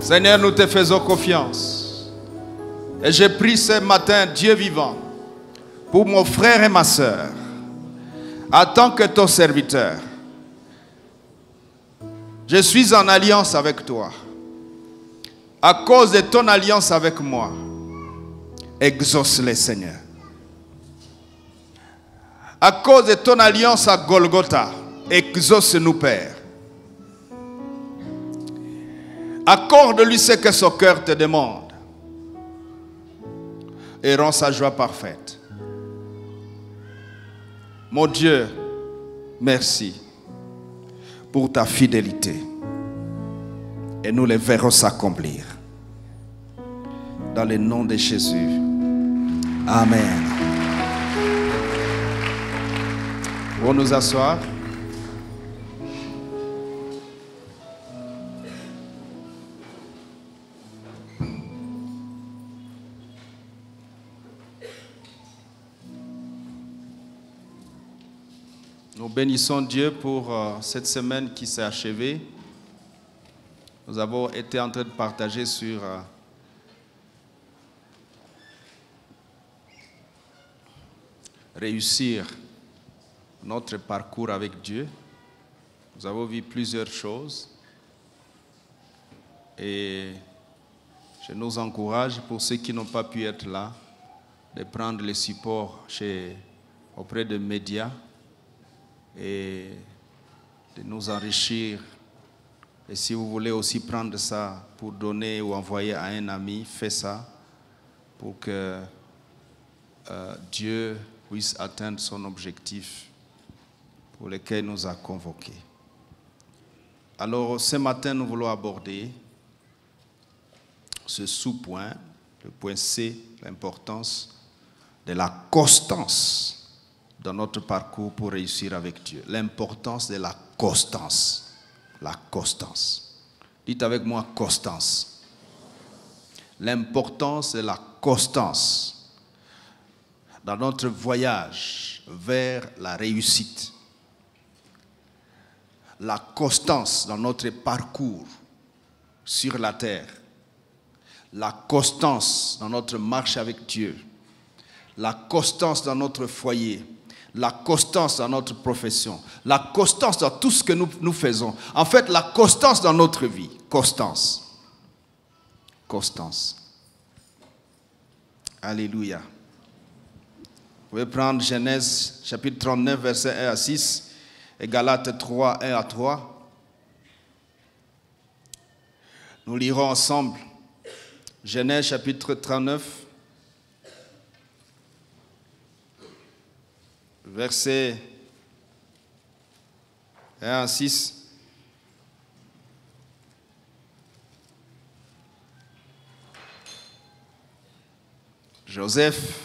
Seigneur, nous te faisons confiance. Et j'ai pris ce matin, Dieu vivant, pour mon frère et ma soeur, en tant que ton serviteur. Je suis en alliance avec toi. À cause de ton alliance avec moi, exauce-les, Seigneur. À cause de ton alliance à Golgotha, exauce-nous, Père. Accorde-lui ce que son cœur te demande et rends sa joie parfaite. Mon Dieu, merci pour ta fidélité et nous les verrons s'accomplir. Dans le nom de Jésus. Amen. Pour nous asseoir. Nous bénissons Dieu pour cette semaine qui s'est achevée. Nous avons été en train de partager sur réussir notre parcours avec Dieu. Nous avons vu plusieurs choses et je nous encourage, pour ceux qui n'ont pas pu être là, de prendre le support auprès des médias et de nous enrichir. Et si vous voulez aussi prendre ça pour donner ou envoyer à un ami, faites ça pour que Dieu puisse atteindre son objectif pour lequel il nous a convoqués. Alors ce matin, nous voulons aborder ce sous-point, le point C, l'importance de la constance dans notre parcours pour réussir avec Dieu. L'importance de la constance. La constance. Dites avec moi constance. L'importance de la constance dans notre voyage vers la réussite. La constance dans notre parcours sur la terre. La constance dans notre marche avec Dieu. La constance dans notre foyer. La constance dans notre profession. La constance dans tout ce que nous faisons. En fait, la constance dans notre vie. Constance. Constance. Alléluia. Vous pouvez prendre Genèse chapitre 39, versets 1 à 6 et Galates 3, 1 à 3. Nous lirons ensemble Genèse chapitre 39, versets 1 à 6. Joseph,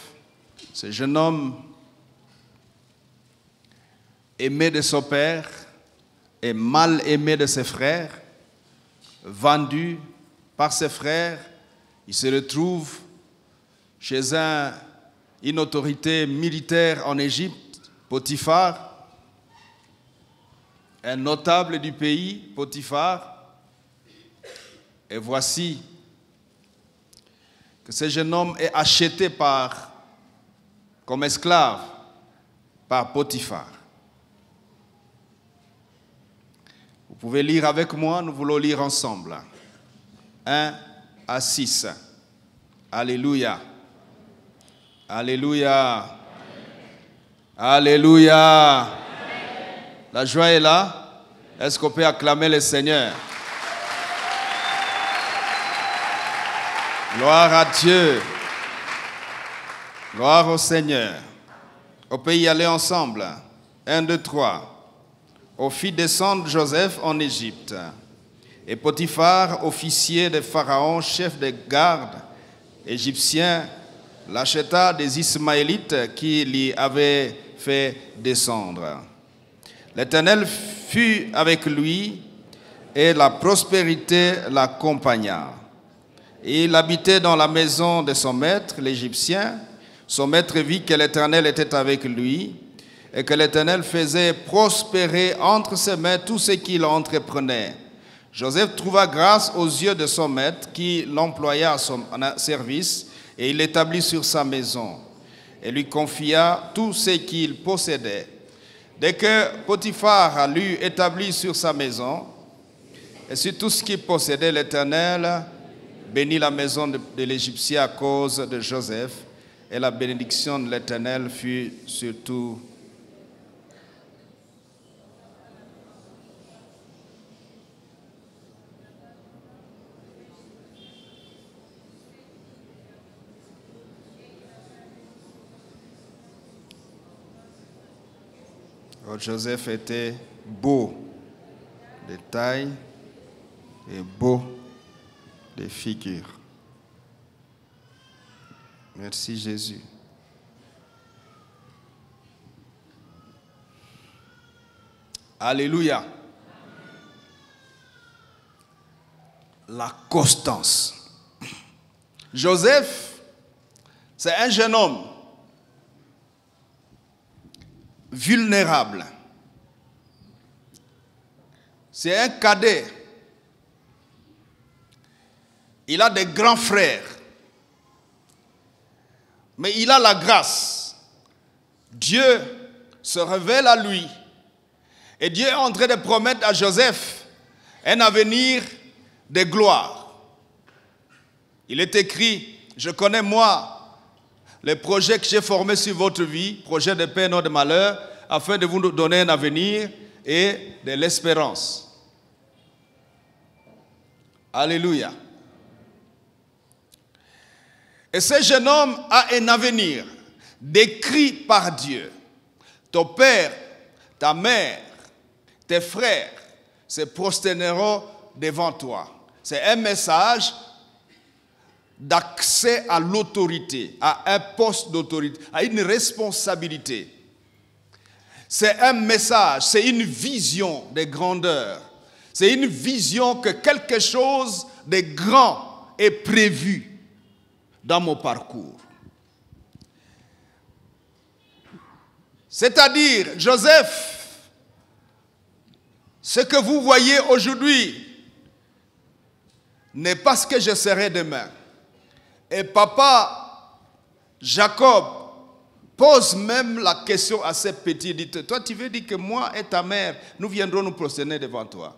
ce jeune homme aimé de son père et mal aimé de ses frères, vendu par ses frères, il se retrouve chez une autorité militaire en Égypte, Potiphar, un notable du pays, Potiphar. Et voici que ce jeune homme est acheté comme esclave par Potiphar. Vous pouvez lire avec moi, nous voulons lire ensemble. 1 à 6. Alléluia. Alléluia. Amen. Alléluia. Amen. La joie est là. Est-ce qu'on peut acclamer le Seigneur? Gloire à Dieu. Gloire au Seigneur. On peut y aller ensemble. 1, 2, 3. On fit descendre Joseph en Égypte. Et Potiphar, officier de Pharaon, chef de garde égyptien, l'acheta des Ismaélites qui l'y avaient fait descendre. L'Éternel fut avec lui et la prospérité l'accompagna. Il habitait dans la maison de son maître, l'Égyptien. Son maître vit que l'Éternel était avec lui et que l'Éternel faisait prospérer entre ses mains tout ce qu'il entreprenait. Joseph trouva grâce aux yeux de son maître qui l'employa à son service et il l'établit sur sa maison et lui confia tout ce qu'il possédait. Dès que Potiphar l'eut établi sur sa maison et sur tout ce qu'il possédait, l'Éternel bénit la maison de l'Égyptien à cause de Joseph et la bénédiction de l'Éternel fut sur tout. Joseph était beau de taille et beau de figure. Merci Jésus. Alléluia. La constance. Joseph, c'est un jeune homme vulnérable. C'est un cadet. Il a des grands frères. Mais il a la grâce. Dieu se révèle à lui. Et Dieu est en train de promettre à Joseph un avenir de gloire. Il est écrit, je connais moi les projets que j'ai formés sur votre vie, projets de paix et non de malheur, afin de vous donner un avenir et de l'espérance. Alléluia. Et ce jeune homme a un avenir décrit par Dieu. Ton père, ta mère, tes frères se prosterneront devant toi. C'est un message d'accès à l'autorité, à un poste d'autorité, à une responsabilité. C'est un message, c'est une vision de grandeur. C'est une vision que quelque chose de grand est prévu dans mon parcours. C'est-à-dire, Joseph, ce que vous voyez aujourd'hui n'est pas ce que je serai demain. Et papa Jacob pose même la question à ses petits. Il dit, toi tu veux dire que moi et ta mère, nous viendrons nous prosterner devant toi?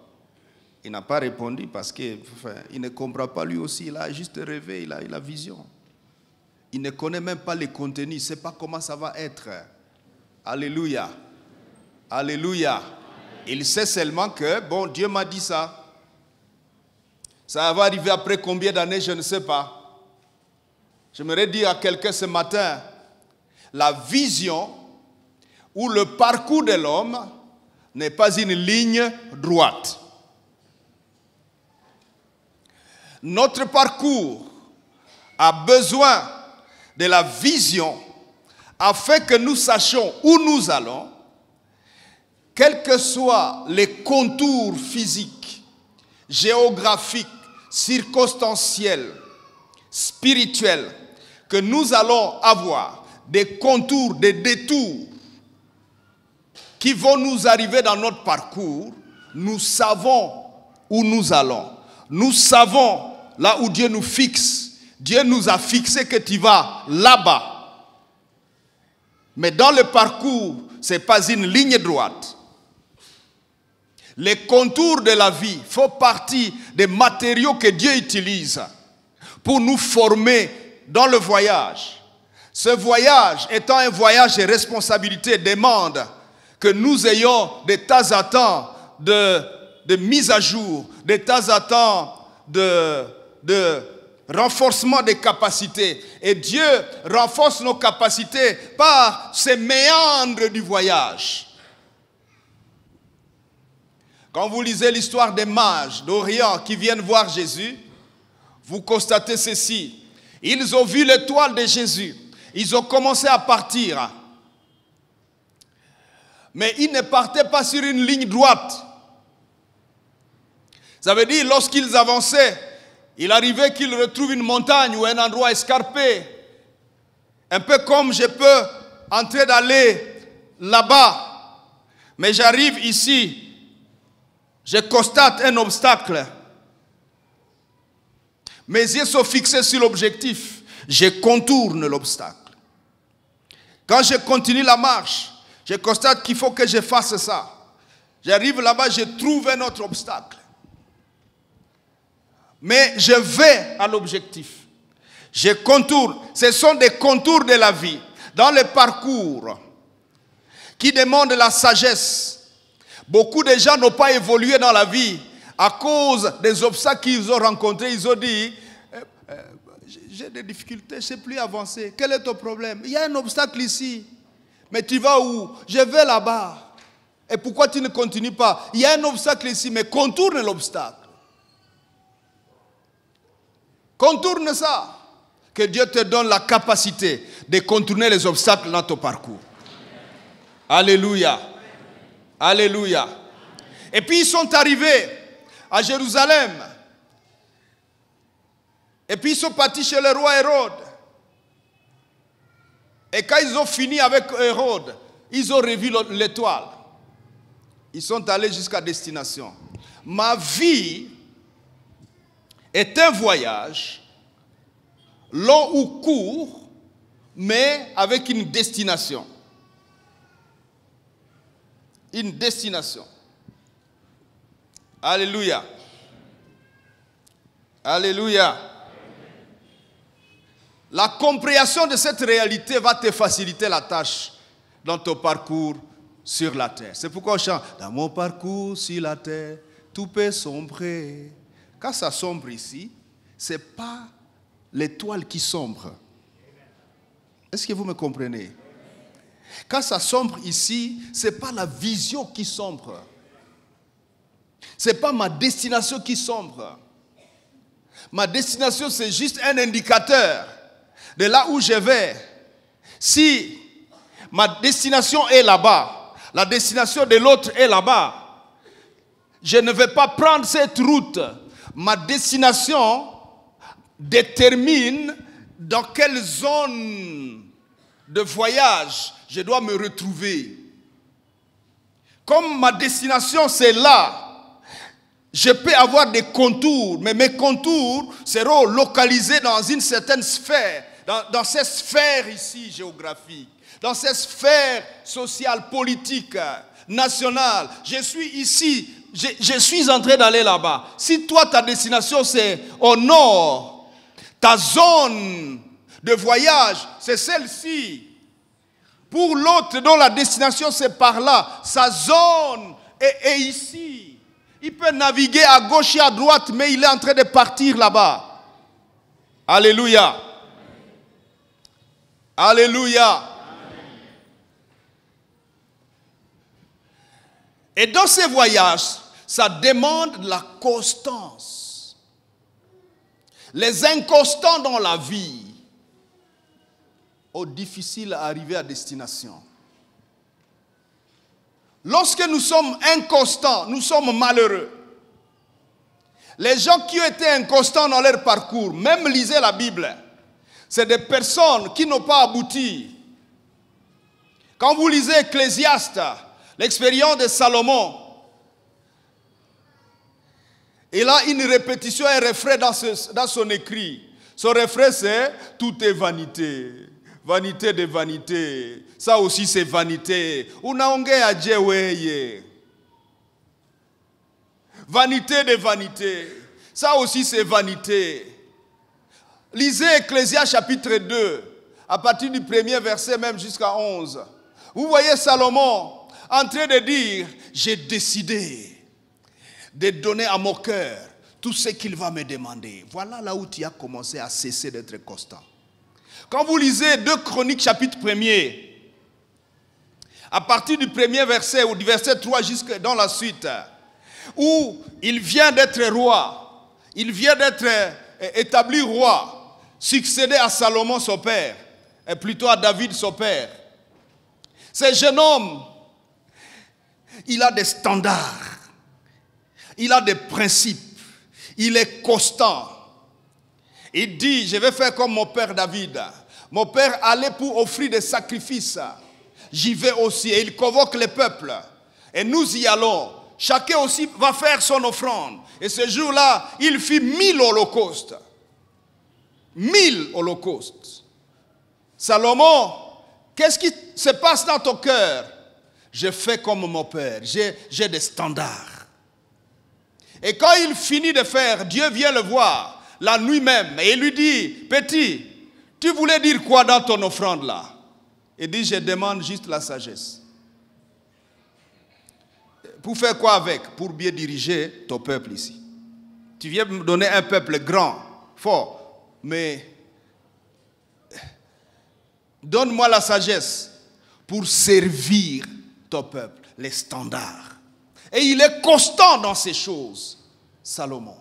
Il n'a pas répondu parce qu'il ne comprend pas lui aussi. Il a juste rêvé, il a eu la vision. Il ne connaît même pas les contenus, il ne sait pas comment ça va être. Alléluia. Alléluia. Il sait seulement que, bon, Dieu m'a dit ça. Ça va arriver après combien d'années, je ne sais pas. J'aimerais dire à quelqu'un ce matin, la vision ou le parcours de l'homme n'est pas une ligne droite. Notre parcours a besoin de la vision afin que nous sachions où nous allons, quels que soient les contours physiques, géographiques, circonstanciels, spirituels que nous allons avoir, des contours, des détours qui vont nous arriver dans notre parcours. Nous savons où nous allons. Nous savons là où Dieu nous fixe. Dieu nous a fixé que tu vas là-bas. Mais dans le parcours, ce n'est pas une ligne droite. Les contours de la vie font partie des matériaux que Dieu utilise pour nous former dans le voyage. Ce voyage étant un voyage de responsabilité, demande que nous ayons de temps à temps de mise à jour, de temps à temps de renforcement des capacités. Et Dieu renforce nos capacités par ces méandres du voyage. Quand vous lisez l'histoire des mages d'Orient qui viennent voir Jésus, vous constatez ceci. Ils ont vu l'étoile de Jésus. Ils ont commencé à partir. Mais ils ne partaient pas sur une ligne droite. Ça veut dire, lorsqu'ils avançaient, il arrivait qu'ils retrouvent une montagne ou un endroit escarpé. Un peu comme je peux entrer d'aller là-bas. Mais j'arrive ici. je constate un obstacle. Mes yeux sont fixés sur l'objectif. Je contourne l'obstacle. Quand je continue la marche, je constate qu'il faut que je fasse ça. J'arrive là-bas, je trouve un autre obstacle. Mais je vais à l'objectif. Je contourne. Ce sont des contours de la vie. Dans le parcours qui demandent la sagesse. Beaucoup de gens n'ont pas évolué dans la vie à cause des obstacles qu'ils ont rencontrés. Ils ont dit, j'ai des difficultés, je ne sais plus avancer. Quel est ton problème? Il y a un obstacle ici. Mais tu vas où? Je vais là-bas. Et pourquoi tu ne continues pas? Il y a un obstacle ici, mais contourne l'obstacle. Contourne ça. Que Dieu te donne la capacité de contourner les obstacles dans ton parcours. Alléluia. Alléluia. Et puis ils sont arrivés à Jérusalem. Et puis ils sont partis chez le roi Hérode. Et quand ils ont fini avec Hérode, ils ont revu l'étoile. Ils sont allés jusqu'à destination. Ma vie est un voyage long ou court, mais avec une destination. Une destination. Alléluia. Alléluia. La compréhension de cette réalité va te faciliter la tâche dans ton parcours sur la terre. C'est pourquoi on chante « Dans mon parcours sur la terre, tout peut sombrer ». Quand ça sombre ici, ce n'est pas l'étoile qui sombre. Est-ce que vous me comprenez? Quand ça sombre ici, ce n'est pas la vision qui sombre. Ce n'est pas ma destination qui sombre. Ma destination, c'est juste un indicateur de là où je vais. Si ma destination est là-bas, la destination de l'autre est là-bas, je ne vais pas prendre cette route. Ma destination détermine dans quelle zone de voyage je dois me retrouver. Comme ma destination c'est là, je peux avoir des contours, mais mes contours seront localisés dans une certaine sphère, dans cette sphère ici géographique, dans cette sphère sociale, politique, nationale. Je suis ici, je suis en train d'aller là-bas. Si toi ta destination c'est au nord, ta zone de voyage c'est celle-ci. Pour l'autre dont la destination c'est par là, sa zone est ici. Il peut naviguer à gauche et à droite, mais il est en train de partir là-bas. Alléluia. Alléluia. Et dans ces voyages, ça demande la constance. Les inconstants dans la vie ont difficile à arriver à destination. Lorsque nous sommes inconstants, nous sommes malheureux. Les gens qui ont été inconstants dans leur parcours, même lisez la Bible, c'est des personnes qui n'ont pas abouti. Quand vous lisez Ecclésiaste, l'expérience de Salomon, il a une répétition, un refrain dans son écrit. Son refrain c'est « Tout est vanité ». Vanité de vanité. Ça aussi c'est vanité. Unaongea je weye. Vanité de vanité. Ça aussi c'est vanité. Lisez Ecclésiaste chapitre 2, à partir du premier verset même jusqu'à 11. Vous voyez Salomon en train de dire, j'ai décidé de donner à mon cœur tout ce qu'il va me demander. Voilà là où tu as commencé à cesser d'être constant. Quand vous lisez 2 Chroniques chapitre 1er, à partir du premier verset ou du verset 3 jusqu'à dans la suite, où il vient d'être roi, il vient d'être établi roi, succédé à Salomon son père, et plutôt à David son père. Ce jeune homme, il a des standards, il a des principes, il est constant. Il dit, je vais faire comme mon père David. Mon père allait pour offrir des sacrifices. J'y vais aussi. Et il convoque les peuples. Et nous y allons. chacun aussi va faire son offrande. Et ce jour-là, il fit 1000 holocaustes. 1000 holocaustes. Salomon, qu'est-ce qui se passe dans ton cœur? Je fais comme mon père, j'ai des standards. Et quand il finit de faire, Dieu vient le voir la nuit même et il lui dit, petit, tu voulais dire quoi dans ton offrande là? Il dit, je demande juste la sagesse. Pour faire quoi avec? Pour bien diriger ton peuple ici. Tu viens me donner un peuple grand, fort, mais donne-moi la sagesse pour servir ton peuple, les standards. Et il est constant dans ces choses, Salomon.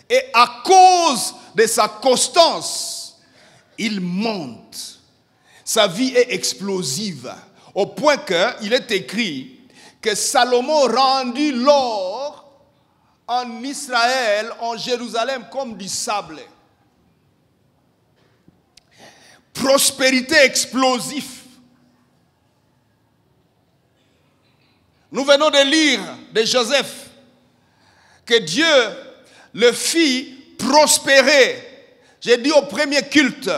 Et à cause de sa constance, il monte. Sa vie est explosive, au point qu'il est écrit que Salomon rendit l'or en Israël, en Jérusalem, comme du sable. Prospérité explosive. Nous venons de lire de Joseph que Dieu le fit prospérer. J'ai dit au premier culte,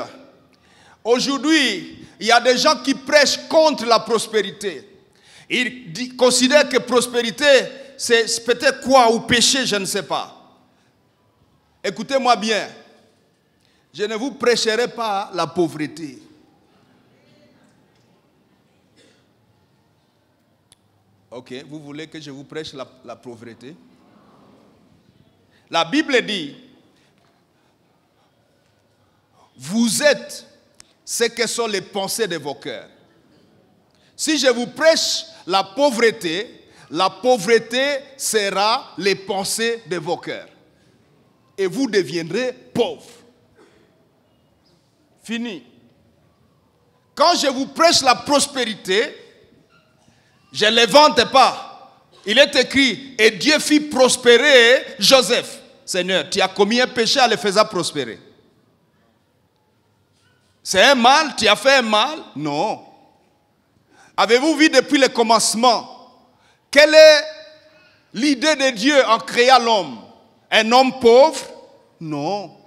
aujourd'hui, il y a des gens qui prêchent contre la prospérité. Ils considèrent que prospérité, c'est peut-être quoi, ou péché, je ne sais pas. Écoutez-moi bien. Je ne vous prêcherai pas la pauvreté. Ok, vous voulez que je vous prêche la pauvreté? La Bible dit, vous êtes ce que sont les pensées de vos cœurs. Si je vous prêche la pauvreté sera les pensées de vos cœurs. Et vous deviendrez pauvres. Fini. Quand je vous prêche la prospérité, je ne l'invente pas. Il est écrit, et Dieu fit prospérer Joseph. Seigneur, tu as commis un péché en le faisant prospérer. C'est un mal, tu as fait un mal? Non. Avez-vous vu depuis le commencement, quelle est l'idée de Dieu en créant l'homme? Un homme pauvre? Non.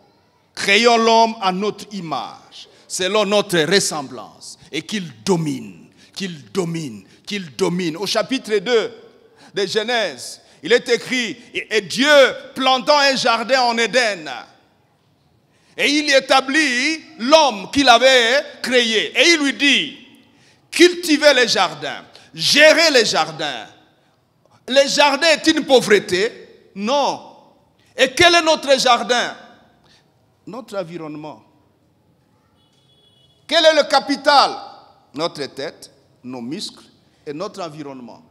Créons l'homme à notre image, selon notre ressemblance, et qu'il domine, qu'il domine, qu'il domine. Au chapitre 2 de Genèse, il est écrit, et Dieu plantant un jardin en Éden, et il établit l'homme qu'il avait créé, et il lui dit, cultivez les jardins, gérez les jardins. Le jardin est une pauvreté? Non. Et quel est notre jardin? Notre environnement. Quel est le capital? Notre tête, nos muscles et notre environnement.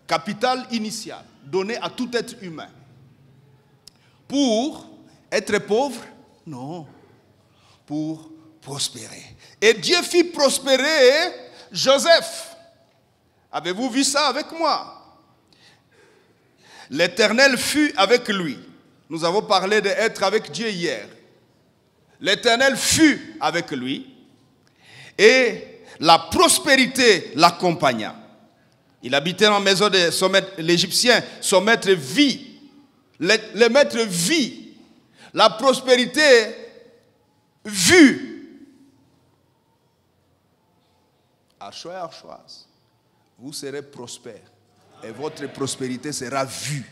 Capital initial donné à tout être humain. Pour être pauvre? Non. Pour prospérer. Et Dieu fit prospérer Joseph. Avez-vous vu ça avec moi? L'Éternel fut avec lui. Nous avons parlé d'être avec Dieu hier. L'Éternel fut avec lui et la prospérité l'accompagna. Il habitait dans la maison de son maître, l'Égyptien. Son maître vit. Le maître vit. La prospérité vue. Archois et archoises, vous serez prospères et votre prospérité sera vue.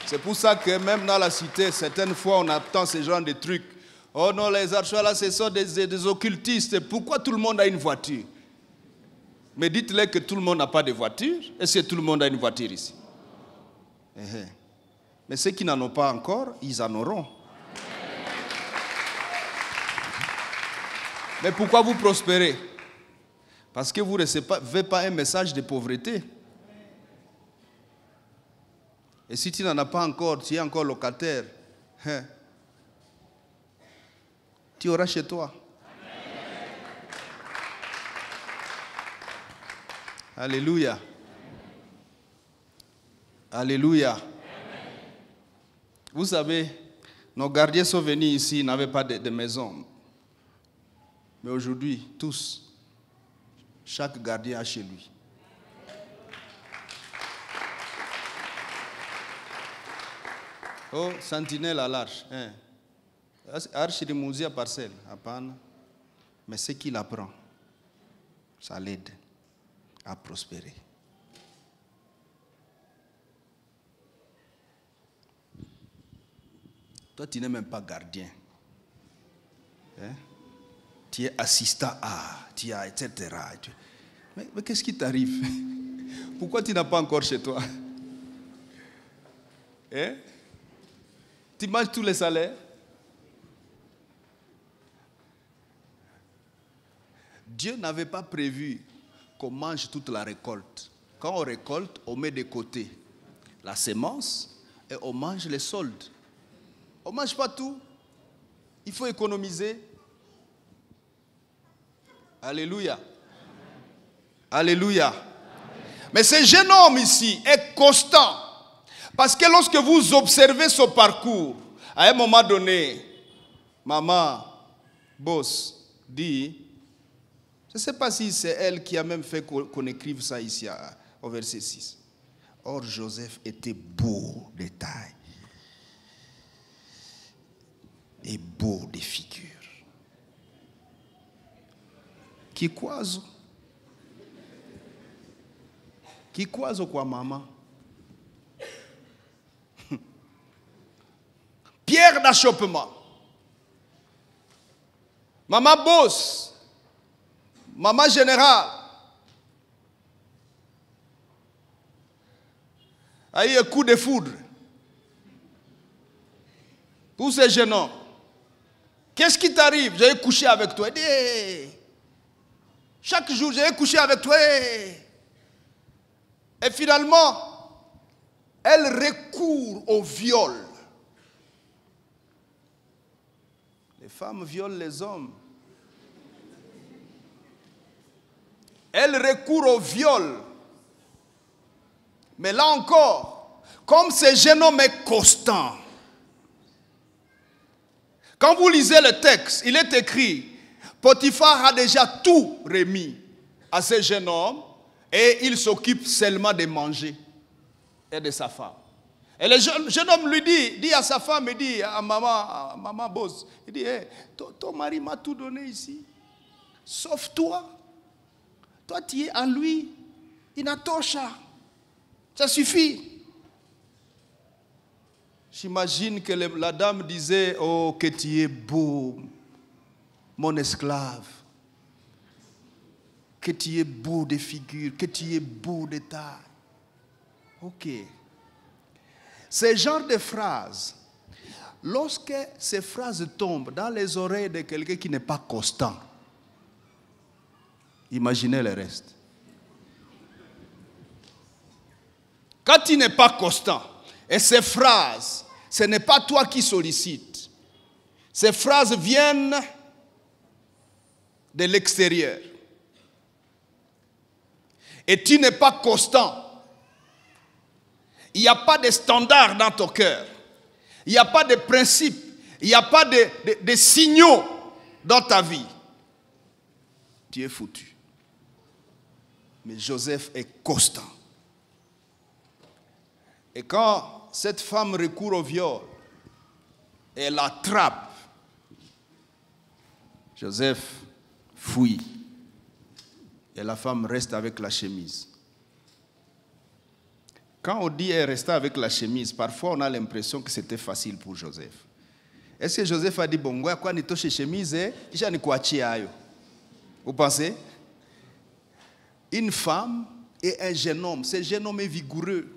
C'est pour ça que même dans la cité, certaines fois, on attend ce genre de trucs. Oh non, les archois là, ce sont des occultistes. Pourquoi tout le monde a une voiture? Mais dites-leur que tout le monde n'a pas de voiture. Est-ce que tout le monde a une voiture ici? Mais ceux qui n'en ont pas encore, ils en auront. Mais pourquoi vous prospérez? Parce que vous ne recevez pas un message de pauvreté. Et si tu n'en as pas encore, tu es encore locataire, tu auras chez toi. Amen. Alléluia. Alléluia. Amen. Vous savez, nos gardiens sont venus ici, ils n'avaient pas de maison. Mais aujourd'hui, tous, chaque gardien a chez lui. Oh, sentinelle à l'arche. Arche de Mousia parcelle, à panne. Mais ce qu'il apprend, ça l'aide à prospérer. Toi, tu n'es même pas gardien. Tu es assistant à, tu as, etc. Mais qu'est-ce qui t'arrive? Pourquoi tu n'as pas encore chez toi? Tu manges tous les salaires? Dieu n'avait pas prévu qu'on mange toute la récolte. Quand on récolte, on met de côté la sémence et on mange les soldes. On ne mange pas tout. Il faut économiser. Alléluia. Alléluia. Mais ce jeune homme ici est constant. Parce que lorsque vous observez son parcours, à un moment donné, maman, boss, dit, je ne sais pas si c'est elle qui a même fait qu'on écrive ça ici au verset 6. Or, Joseph était beau de taille et beau de figure. Qui croise quoi, maman? Pierre d'achoppement. Maman boss. Maman générale. A eu un coup de foudre. Pour ces jeunes hommes. Qu'est-ce qui t'arrive? J'ai couché avec toi. Hey. Chaque jour, j'ai couché avec toi. Hey. Et finalement, elle recourt au viol. Les femmes violent les hommes. Elle recourt au viol. Mais là encore, comme ce jeune homme est constant, quand vous lisez le texte, il est écrit, Potiphar a déjà tout remis à ce jeune homme et il s'occupe seulement de manger et de sa femme. Et le jeune homme lui dit à sa femme, il dit à maman boss, il dit, hey, ton mari m'a tout donné ici, sauf toi. Toi, tu es en lui. Inatosha. Ça suffit. J'imagine que la dame disait, oh, que tu es beau, mon esclave. Que tu es beau de figure, que tu es beau de taille. Ok. Ce genre de phrases, lorsque ces phrases tombent dans les oreilles de quelqu'un qui n'est pas constant, imaginez le reste. Quand tu n'es pas constant, et ces phrases, ce n'est pas toi qui sollicites. Ces phrases viennent de l'extérieur. Et tu n'es pas constant. Il n'y a pas de standard dans ton cœur. Il n'y a pas de principe. Il n'y a pas de signaux dans ta vie. Tu es foutu. Mais Joseph est constant. Et quand cette femme recourt au viol, elle l'attrape. Joseph fuit. Et la femme reste avec la chemise. Quand on dit elle restait avec la chemise, parfois on a l'impression que c'était facile pour Joseph. Est-ce que Joseph a dit, bon, quoi ni touche chemise, j'en ai quoi ayo? Vous pensez? Une femme et un jeune homme. Ce jeune homme est vigoureux.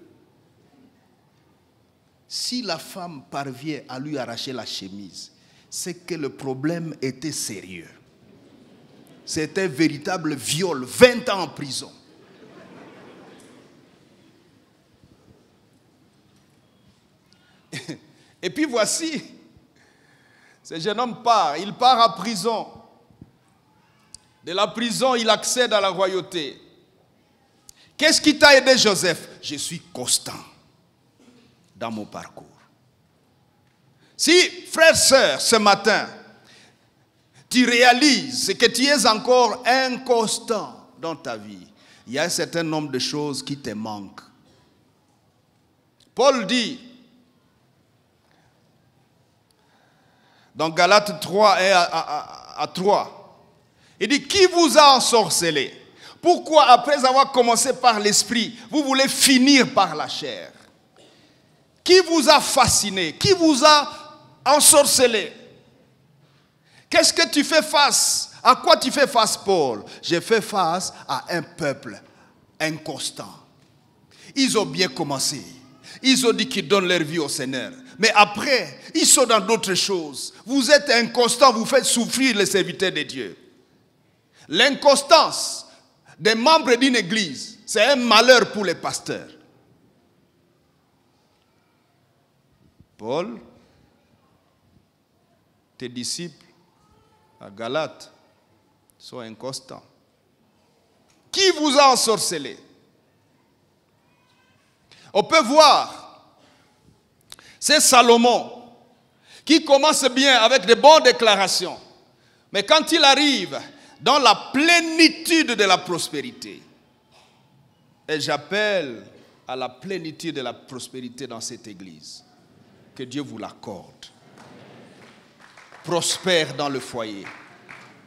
Si la femme parvient à lui arracher la chemise, c'est que le problème était sérieux. C'était un véritable viol, 20 ans en prison. Et puis voici, ce jeune homme part, il part à prison. De la prison, il accède à la royauté. Qu'est-ce qui t'a aidé, Joseph? Je suis constant dans mon parcours. Si, frère, sœur, ce matin, tu réalises que tu es encore inconstant dans ta vie, il y a un certain nombre de choses qui te manquent. Paul dit, Dans Galates 3 et à 3. Il dit, qui vous a ensorcelé? Pourquoi, après avoir commencé par l'esprit, vous voulez finir par la chair? Qui vous a fasciné? Qui vous a ensorcelé? Qu'est-ce que tu fais face? À quoi tu fais face, Paul? J'ai fait face à un peuple inconstant. Ils ont bien commencé. Ils ont dit qu'ils donnent leur vie au Seigneur. Mais après, ils sont dans d'autres choses. Vous êtes inconstant, vous faites souffrir les serviteurs de Dieu. L'inconstance des membres d'une église, c'est un malheur pour les pasteurs. Paul, tes disciples à Galates sont inconstants. Qui vous a ensorcelé? On peut voir, c'est Salomon qui commence bien avec de bonnes déclarations. Mais quand il arrive dans la plénitude de la prospérité, et j'appelle à la plénitude de la prospérité dans cette église, que Dieu vous l'accorde. Prospère dans le foyer,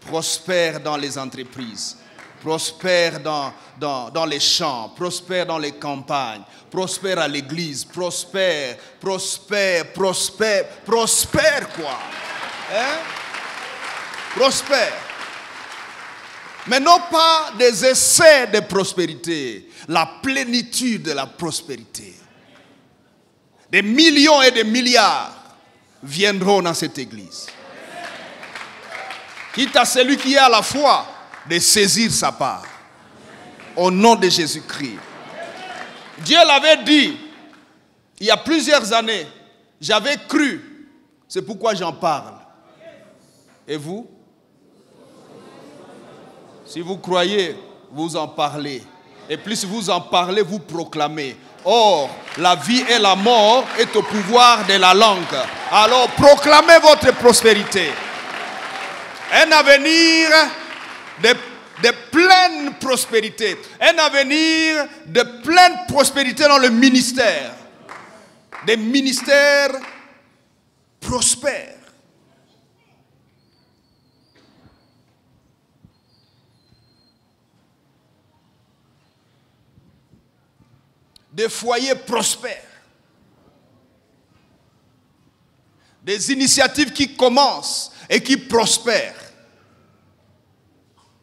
prospère dans les entreprises, prospère dans les champs, prospère dans les campagnes, prospère à l'église, prospère quoi. Hein? Prospère. Mais non pas des essais de prospérité, la plénitude de la prospérité. Des millions et des milliards viendront dans cette église. Quitte à celui qui a la foi de saisir sa part. Au nom de Jésus-Christ. Dieu l'avait dit il y a plusieurs années. J'avais cru. C'est pourquoi j'en parle. Et vous? Si vous croyez, vous en parlez. Et plus vous en parlez, vous proclamez. Or, la vie et la mort est au pouvoir de la langue. Alors, proclamez votre prospérité. Un avenir de pleine prospérité. Un avenir de pleine prospérité dans le ministère. Des ministères prospères. Des foyers prospères. Des initiatives qui commencent et qui prospèrent.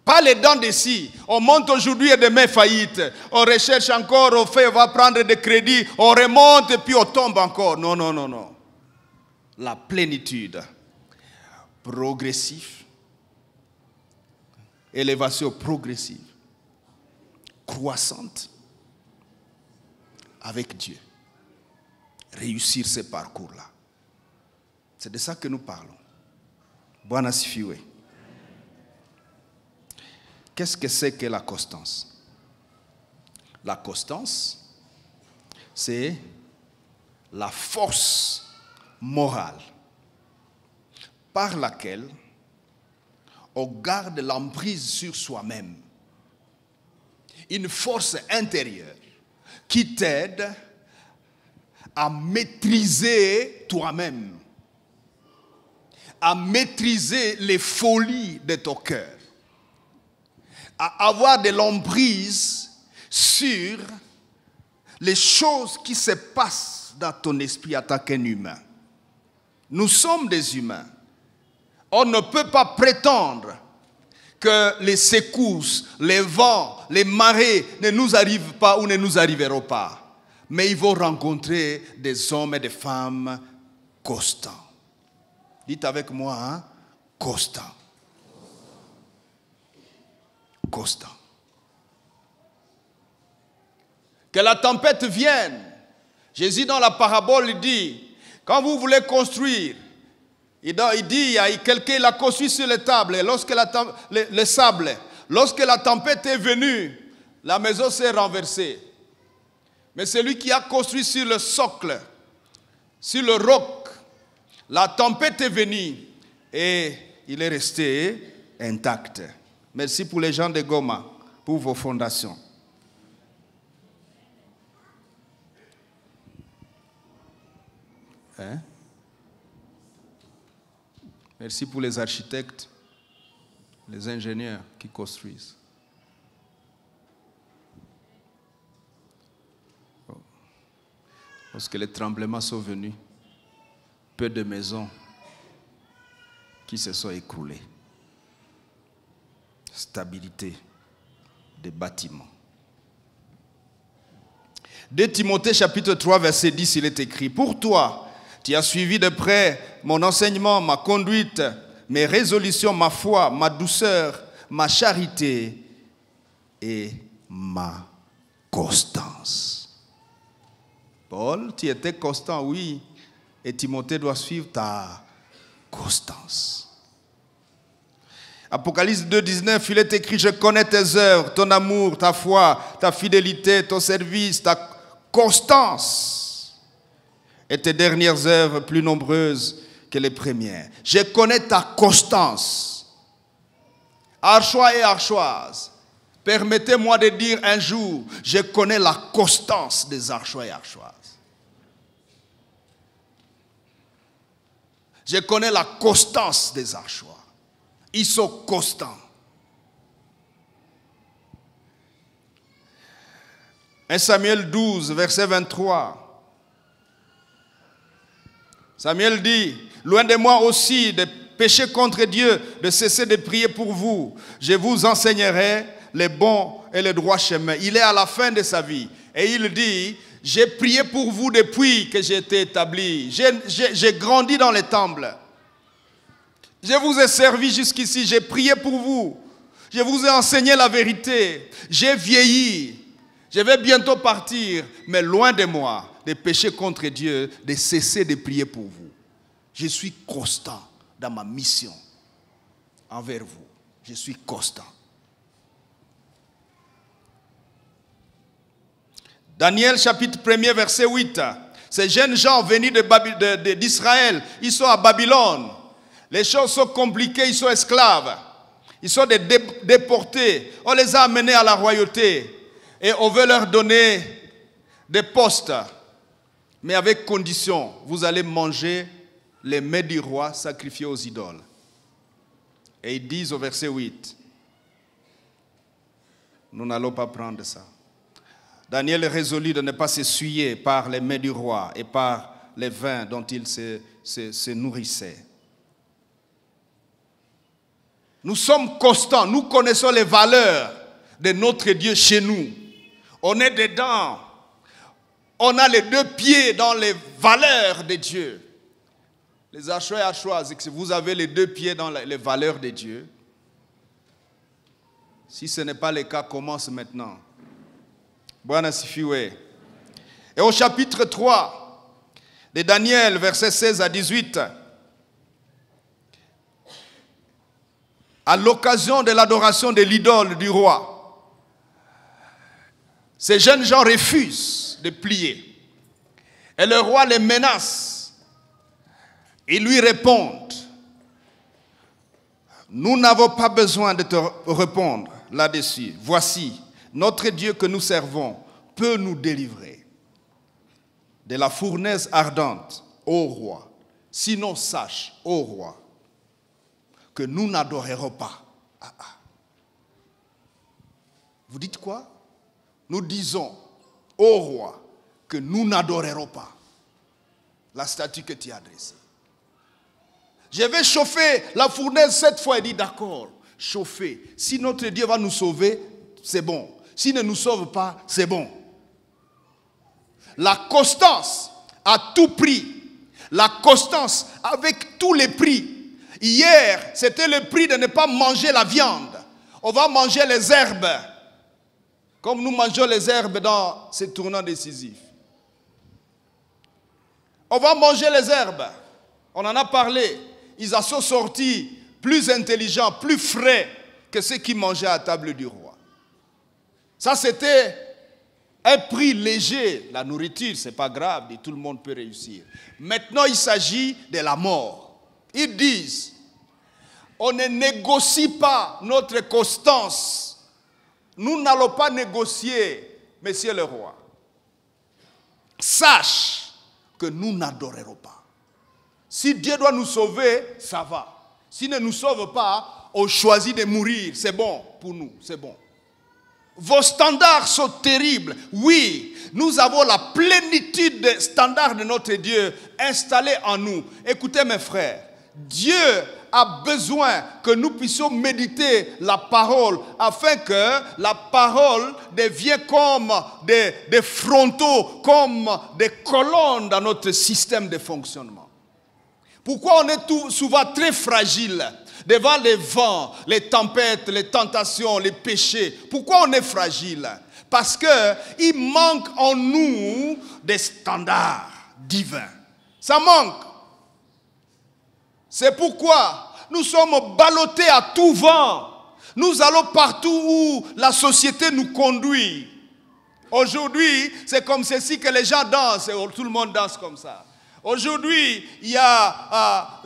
Pas les dents de scie. On monte aujourd'hui et demain faillite. On recherche encore, on fait, on va prendre des crédits, on remonte et puis on tombe encore. Non, non, non, non. La plénitude. Progressif. Élévation progressive. Croissante. Avec Dieu. Réussir ce parcours-là. C'est de ça que nous parlons. Bwana sifiwe. Qu'est-ce que c'est que la constance? La constance, c'est la force morale par laquelle on garde l'emprise sur soi-même. Une force intérieure qui t'aide à maîtriser toi-même, à maîtriser les folies de ton cœur, à avoir de l'emprise sur les choses qui se passent dans ton esprit en tant qu'un humain. Nous sommes des humains. On ne peut pas prétendre que les secousses, les vents, les marées ne nous arrivent pas ou ne nous arriveront pas. Mais ils vont rencontrer des hommes et des femmes constants. Dites avec moi, hein? Constants. Constant. Que la tempête vienne. Jésus dans la parabole il dit, quand vous voulez construire, il dit, il y a quelqu'un l'a construit sur les tables, et lorsque le sable, lorsque la tempête est venue, la maison s'est renversée. Mais celui qui a construit sur le socle, sur le roc, la tempête est venue et il est resté intact. Merci pour les gens de Goma, pour vos fondations. Hein? Merci pour les architectes, les ingénieurs qui construisent. Lorsque les tremblements sont venus, peu de maisons qui se sont écroulées. Stabilité des bâtiments. 2 Timothée chapitre 3 verset 10, il est écrit: pour toi, tu as suivi de près mon enseignement, ma conduite, mes résolutions, ma foi, ma douceur, ma charité et ma constance. Paul, tu étais constant, oui, et Timothée doit suivre ta constance. Apocalypse 2, 19, il est écrit: je connais tes œuvres, ton amour, ta foi, ta fidélité, ton service, ta constance et tes dernières œuvres plus nombreuses que les premières. Je connais ta constance. Archois et archoises, permettez-moi de dire un jour, je connais la constance des archois et archoises. Je connais la constance des archois. Ils sont constants. 1 Samuel 12, verset 23. Samuel dit: loin de moi aussi de pécher contre Dieu, de cesser de prier pour vous. Je vous enseignerai les bons et les droits chemins. Il est à la fin de sa vie. Et il dit: j'ai prié pour vous depuis que j'ai été établi. J'ai grandi dans les temples. Je vous ai servi jusqu'ici. J'ai prié pour vous. Je vous ai enseigné la vérité. J'ai vieilli. Je vais bientôt partir. Mais loin de moi de pécher contre Dieu, de cesser de prier pour vous. Je suis constant dans ma mission envers vous. Je suis constant. Daniel chapitre 1er verset 8. Ces jeunes gens venus d'Israël, ils sont à Babylone. Les choses sont compliquées, ils sont esclaves. Ils sont des déportés. On les a amenés à la royauté. Et on veut leur donner des postes. Mais avec condition, vous allez manger les mets du roi sacrifiés aux idoles. Et ils disent au verset 8, nous n'allons pas prendre ça. Daniel est résolu de ne pas s'essuyer par les mets du roi et par les vins dont il se nourrissait. Nous sommes constants, nous connaissons les valeurs de notre Dieu chez nous. On est dedans. On a les deux pieds dans les valeurs de Dieu. Les archois et archoises, vous avez les deux pieds dans les valeurs de Dieu. Si ce n'est pas le cas, commence maintenant. Bwana sifiwe. Et au chapitre 3 de Daniel, versets 16 à 18, à l'occasion de l'adoration de l'idole du roi, ces jeunes gens refusent de plier. Et le roi les menace. Ils lui répondent: nous n'avons pas besoin de te répondre là-dessus. Voici, notre Dieu que nous servons peut nous délivrer de la fournaise ardente, ô roi. Sinon, sache, ô roi, que nous n'adorerons pas. Vous dites quoi? Nous disons, ô roi, que nous n'adorerons pas la statue que tu as dressée. Je vais chauffer la fournaise 7 fois. Il dit d'accord, chauffer. Si notre Dieu va nous sauver, c'est bon. S'il ne nous sauve pas, c'est bon. La constance à tout prix. La constance avec tous les prix. Hier, c'était le prix de ne pas manger la viande. On va manger les herbes. Comme nous mangeons les herbes dans ces tournants décisifs. On va manger les herbes. On en a parlé. Ils en sont sortis plus intelligents, plus frais que ceux qui mangeaient à la table du roi. Ça, c'était un prix léger. La nourriture, ce n'est pas grave, tout le monde peut réussir. Maintenant, il s'agit de la mort. Ils disent, on ne négocie pas notre constance. Nous n'allons pas négocier, monsieur le roi. Sache que nous n'adorerons pas. Si Dieu doit nous sauver, ça va. S'il ne nous sauve pas, on choisit de mourir. C'est bon pour nous, c'est bon. Vos standards sont terribles. Oui, nous avons la plénitude des standards de notre Dieu installés en nous. Écoutez mes frères, Dieu a besoin que nous puissions méditer la parole afin que la parole devienne comme des frontaux, comme des colonnes dans notre système de fonctionnement. Pourquoi on est souvent très fragile devant les vents, les tempêtes, les tentations, les péchés? Pourquoi on est fragile? Parce qu'il manque en nous des standards divins. Ça manque. C'est pourquoi nous sommes ballottés à tout vent. Nous allons partout où la société nous conduit. Aujourd'hui, c'est comme ceci que les gens dansent. Tout le monde danse comme ça. Aujourd'hui, il y a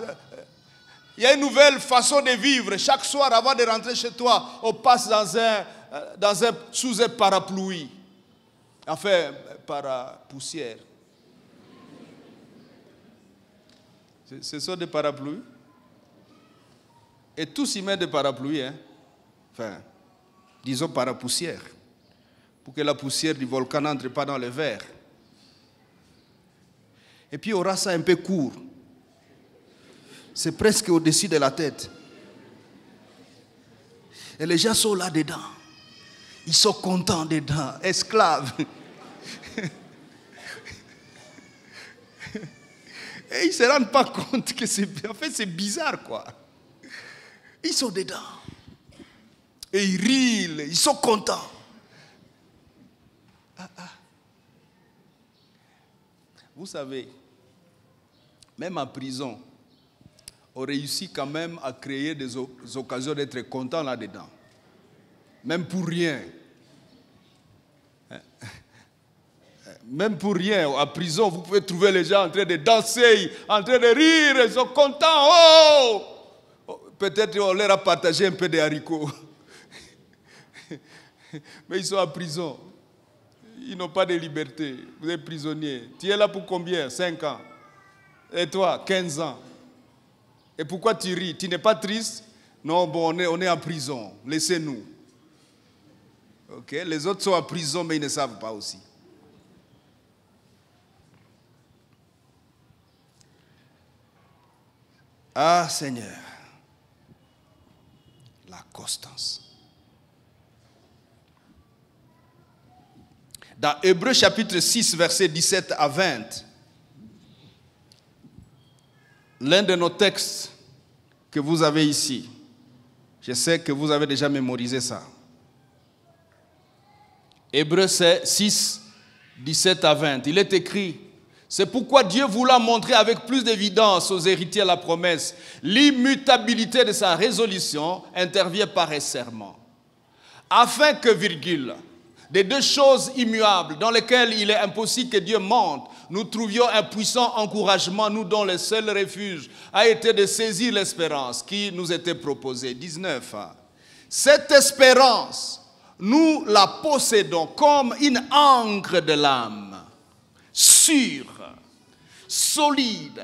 une nouvelle façon de vivre. Chaque soir, avant de rentrer chez toi, on passe sous un parapluie. Enfin, poussière. Ce sont des parapluies. Et tous y mettent des parapluies. Hein? Enfin, disons parapoussière. Pour que la poussière du volcan n'entre pas dans le verre. Et puis, on aura ça un peu court. C'est presque au-dessus de la tête. Et les gens sont là-dedans. Ils sont contents dedans, esclaves. Et ils ne se rendent pas compte que c'est bizarre, quoi. Ils sont dedans. Et ils rient, ils sont contents. Vous savez, même en prison, on réussit quand même à créer des occasions d'être content là-dedans. Même pour rien. Même pour rien, à prison, vous pouvez trouver les gens en train de danser, en train de rire, ils sont contents. Oh! Peut-être on leur a partagé un peu de haricots. Mais ils sont en prison. Ils n'ont pas de liberté. Vous êtes prisonnier. Tu es là pour combien? 5 ans. Et toi, 15 ans. Et pourquoi tu ris? Tu n'es pas triste? Non, bon, on est en prison. Laissez-nous. Ok? Les autres sont en prison, mais ils ne savent pas aussi. Ah, Seigneur. La constance. Dans Hébreux chapitre 6, versets 17 à 20, l'un de nos textes que vous avez ici, je sais que vous avez déjà mémorisé ça. Hébreux 6, 17 à 20, il est écrit: c'est pourquoi Dieu voulant montrer avec plus d'évidence aux héritiers la promesse, l'immutabilité de sa résolution intervient par un serment, afin que, des deux choses immuables dans lesquelles il est impossible que Dieu mente, nous trouvions un puissant encouragement, nous dont le seul refuge a été de saisir l'espérance qui nous était proposée. 19. Cette espérance, nous la possédons comme une ancre de l'âme, sûre, solide.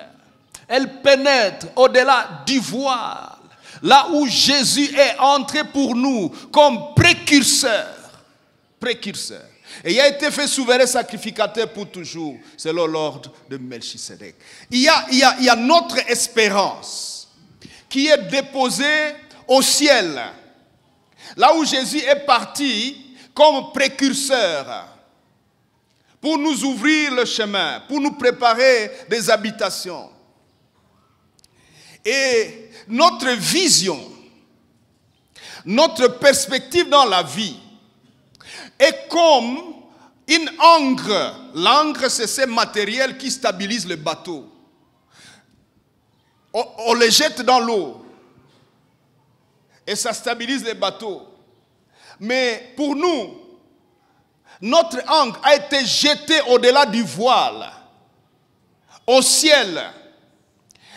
Elle pénètre au-delà du voile, là où Jésus est entré pour nous comme précurseur. Et il a été fait souverain sacrificateur pour toujours, selon l'ordre de Melchisedec. Il y a notre espérance qui est déposée au ciel, là où Jésus est parti comme précurseur, pour nous ouvrir le chemin, pour nous préparer des habitations. Et notre vision, notre perspective dans la vie, est comme une ancre. L'ancre, c'est ce matériel qui stabilise le bateau. On le jette dans l'eau et ça stabilise le bateau. Mais pour nous, notre ancre a été jetée au-delà du voile, au ciel,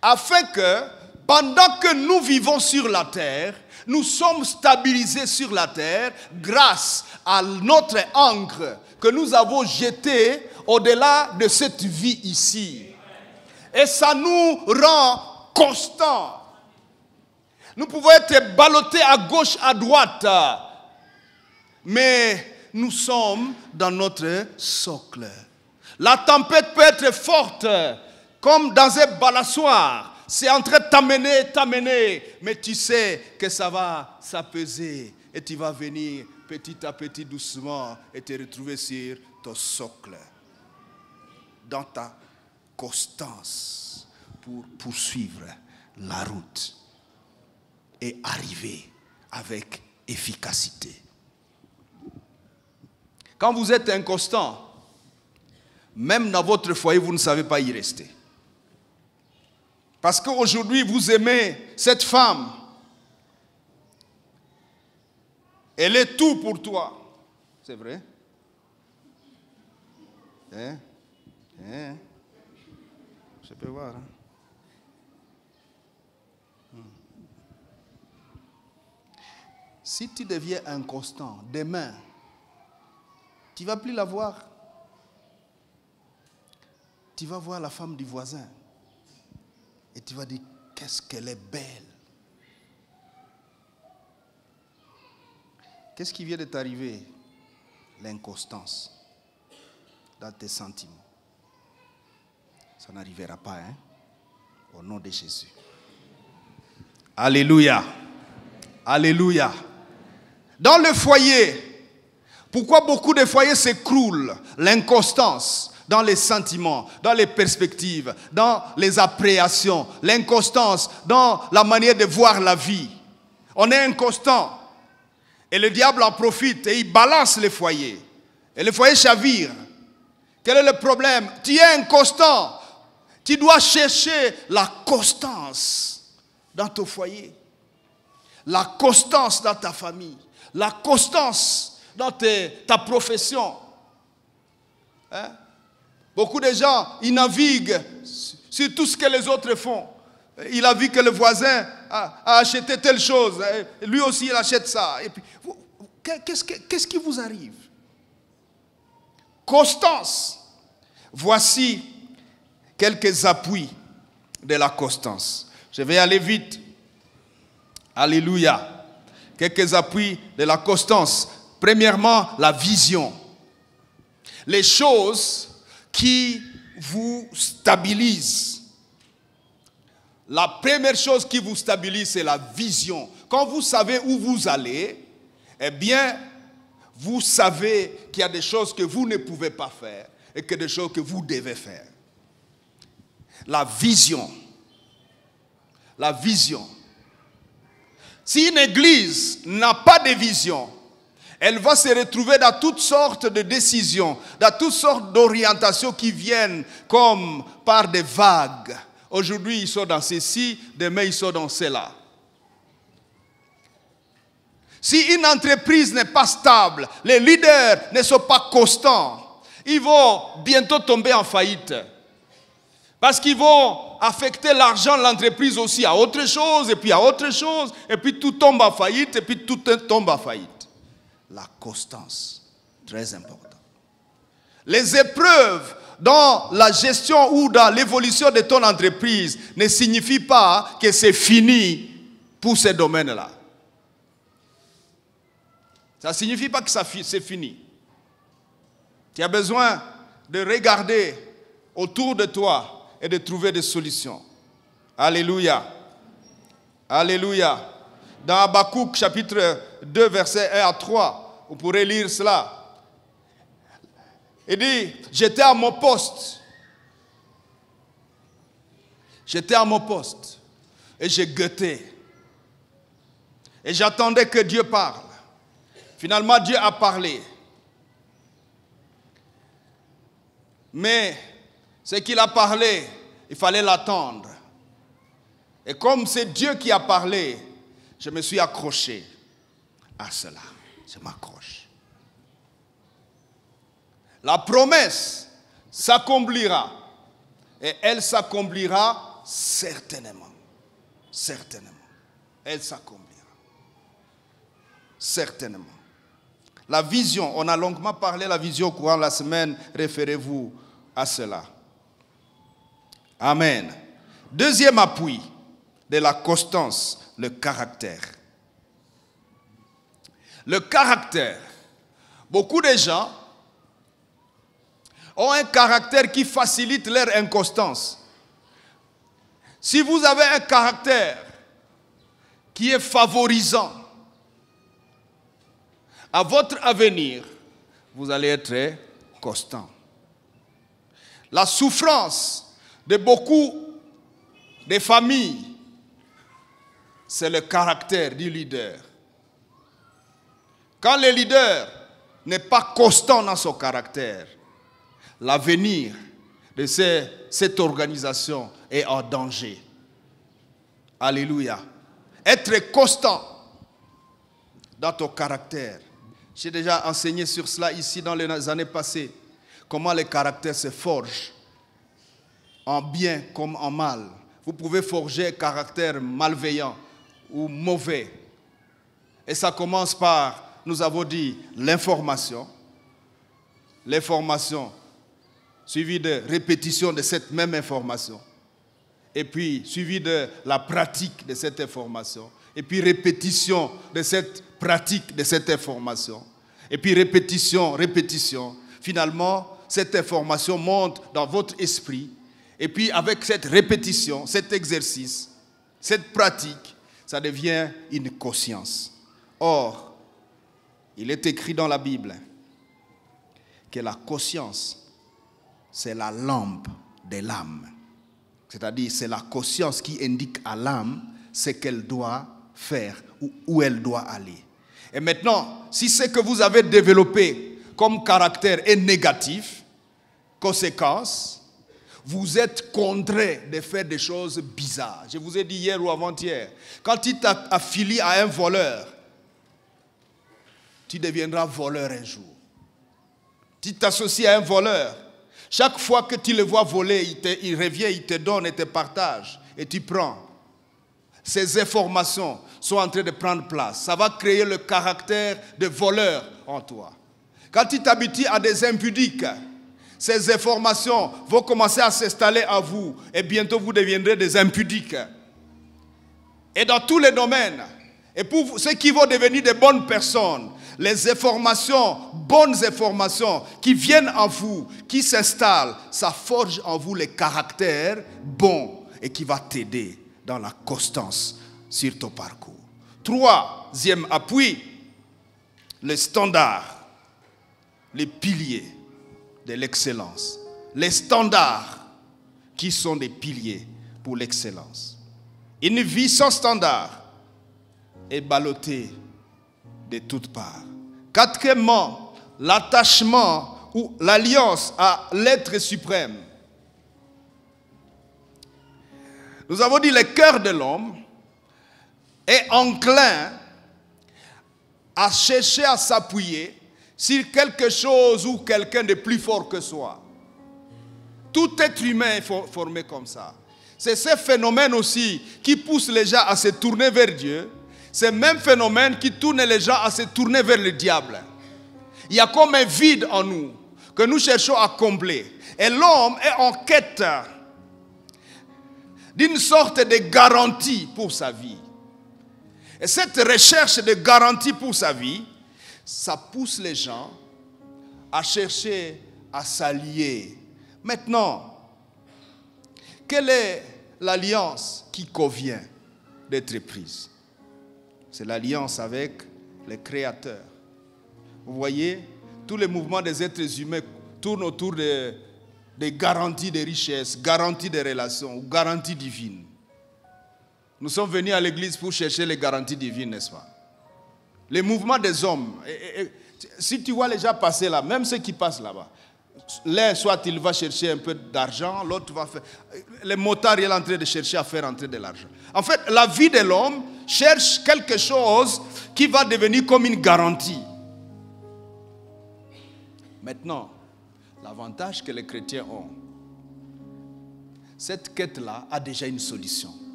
afin que, pendant que nous vivons sur la terre, nous sommes stabilisés sur la terre grâce à notre ancre que nous avons jetée au-delà de cette vie ici. Et ça nous rend constants. Nous pouvons être ballottés à gauche, à droite. Mais nous sommes dans notre socle. La tempête peut être forte, comme dans un balançoire. C'est en train de t'amener. Mais tu sais que ça va s'apaiser. Et tu vas venir petit à petit, doucement, et te retrouver sur ton socle. Dans ta constance pour poursuivre la route et arriver avec efficacité. Quand vous êtes inconstant, même dans votre foyer, vous ne savez pas y rester. Parce qu'aujourd'hui, vous aimez cette femme. Elle est tout pour toi. C'est vrai? Je peux voir. Si tu deviens inconstant, demain, tu ne vas plus la voir. Tu vas voir la femme du voisin. Et tu vas dire, qu'est-ce qu'elle est belle. Qu'est-ce qui vient de t'arriver? L'inconstance dans tes sentiments. Ça n'arrivera pas, hein? Au nom de Jésus. Alléluia. Alléluia. Dans le foyer, pourquoi beaucoup de foyers s'écroulent? L'inconstance dans les sentiments, dans les perspectives, dans les appréhensions, l'inconstance dans la manière de voir la vie. On est inconstant. Et le diable en profite et il balance les foyers. Et les foyers chavirent. Quel est le problème? Tu es inconstant. Tu dois chercher la constance dans ton foyer. La constance dans ta famille. La constance dans ta profession. Hein? Beaucoup de gens, ils naviguent sur tout ce que les autres font. Il a vu que le voisin a acheté telle chose. Lui aussi, il achète ça. Et puis, qu'est-ce qui vous arrive? Constance. Voici quelques appuis de la constance. Je vais aller vite. Alléluia. Quelques appuis de la constance. Premièrement, la vision. Les choses qui vous stabilisent. La première chose qui vous stabilise, c'est la vision. Quand vous savez où vous allez, eh bien, vous savez qu'il y a des choses que vous ne pouvez pas faire et que des choses que vous devez faire. La vision. La vision. Si une église n'a pas de vision, elle va se retrouver dans toutes sortes de décisions, dans toutes sortes d'orientations qui viennent comme par des vagues. Aujourd'hui, ils sont dans ceci, demain, ils sont dans cela. Si une entreprise n'est pas stable, les leaders ne sont pas constants, ils vont bientôt tomber en faillite. Parce qu'ils vont affecter l'argent de l'entreprise aussi à autre chose, et puis à autre chose, et puis tout tombe en faillite, et puis tout tombe en faillite. La constance, très important. Les épreuves dans la gestion ou dans l'évolution de ton entreprise ne signifient pas que c'est fini pour ces domaines-là. Ça ne signifie pas que c'est fini. Tu as besoin de regarder autour de toi et de trouver des solutions. Alléluia. Alléluia. Dans Habakkuk chapitre 2 verset 1 à 3, vous pourrez lire cela. Il dit, j'étais à mon poste. J'étais à mon poste et j'ai guetté. Et j'attendais que Dieu parle. Finalement, Dieu a parlé. Mais ce qu'il a parlé, il fallait l'attendre. Et comme c'est Dieu qui a parlé, je me suis accroché à cela. Je m'accroche. La promesse s'accomplira. Et elle s'accomplira certainement. Certainement. Elle s'accomplira. Certainement. La vision, on a longuement parlé de la vision courant la semaine. Référez-vous à cela. Amen. Deuxième appui de la constance le caractère. Le caractère. Beaucoup de gens ont un caractère qui facilite leur inconstance. Si vous avez un caractère qui est favorisant à votre avenir, vous allez être constant. La souffrance de beaucoup de familles, c'est le caractère du leader. Quand le leader n'est pas constant dans son caractère, l'avenir de cette organisation est en danger. Alléluia. Être constant dans ton caractère. J'ai déjà enseigné sur cela ici dans les années passées. Comment le caractère se forge, en bien comme en mal. Vous pouvez forger un caractère malveillant ou mauvais. Et ça commence par, nous avons dit, l'information. L'information suivie de répétition de cette même information. Et puis suivie de la pratique de cette information. Et puis répétition de cette pratique de cette information. Et puis répétition, répétition. Finalement, cette information monte dans votre esprit. Et puis avec cette répétition, cet exercice, cette pratique, ça devient une conscience. Or, il est écrit dans la Bible que la conscience, c'est la lampe de l'âme. C'est-à-dire, c'est la conscience qui indique à l'âme ce qu'elle doit faire, où elle doit aller. Et maintenant, si ce que vous avez développé comme caractère est négatif, conséquence, vous êtes contraint de faire des choses bizarres. Je vous ai dit hier ou avant-hier, quand tu t'affilies à un voleur, tu deviendras voleur un jour. Tu t'associes à un voleur. Chaque fois que tu le vois voler, il revient, il te donne et te partage. Et tu prends. Ces informations sont en train de prendre place. Ça va créer le caractère de voleur en toi. Quand tu t'habitues à des impudiques, ces informations vont commencer à s'installer à vous. Et bientôt, vous deviendrez des impudiques. Et dans tous les domaines. Et pour ceux qui vont devenir des bonnes personnes, les informations, bonnes informations qui viennent en vous, qui s'installent, ça forge en vous les caractères bons et qui va t'aider dans la constance sur ton parcours. Troisième appui, les standards, les piliers de l'excellence. Les standards qui sont des piliers pour l'excellence. Une vie sans standard est ballottée de toutes parts. Quatrièmement, l'attachement ou l'alliance à l'être suprême. Nous avons dit le cœur de l'homme est enclin à chercher à s'appuyer sur quelque chose ou quelqu'un de plus fort que soi. Tout être humain est formé comme ça. C'est ce phénomène aussi qui pousse les gens à se tourner vers Dieu. C'est le même phénomène qui tourne les gens à se tourner vers le diable. Il y a comme un vide en nous que nous cherchons à combler. Et l'homme est en quête d'une sorte de garantie pour sa vie. Et cette recherche de garantie pour sa vie, ça pousse les gens à chercher à s'allier. Maintenant, quelle est l'alliance qui convient d'être prise? C'est l'alliance avec le Créateur. Vous voyez, tous les mouvements des êtres humains tournent autour des garanties de richesse, garanties de relations, garanties divines. Nous sommes venus à l'église pour chercher les garanties divines, n'est-ce pas? Les mouvements des hommes, si tu vois les gens passer là, même ceux qui passent là-bas, l'un, soit il va chercher un peu d'argent, l'autre va faire... Le motard, il est en train de chercher à faire entrer de l'argent. En fait, la vie de l'homme cherche quelque chose qui va devenir comme une garantie. Maintenant, l'avantage que les chrétiens ont, cette quête-là a déjà une solution.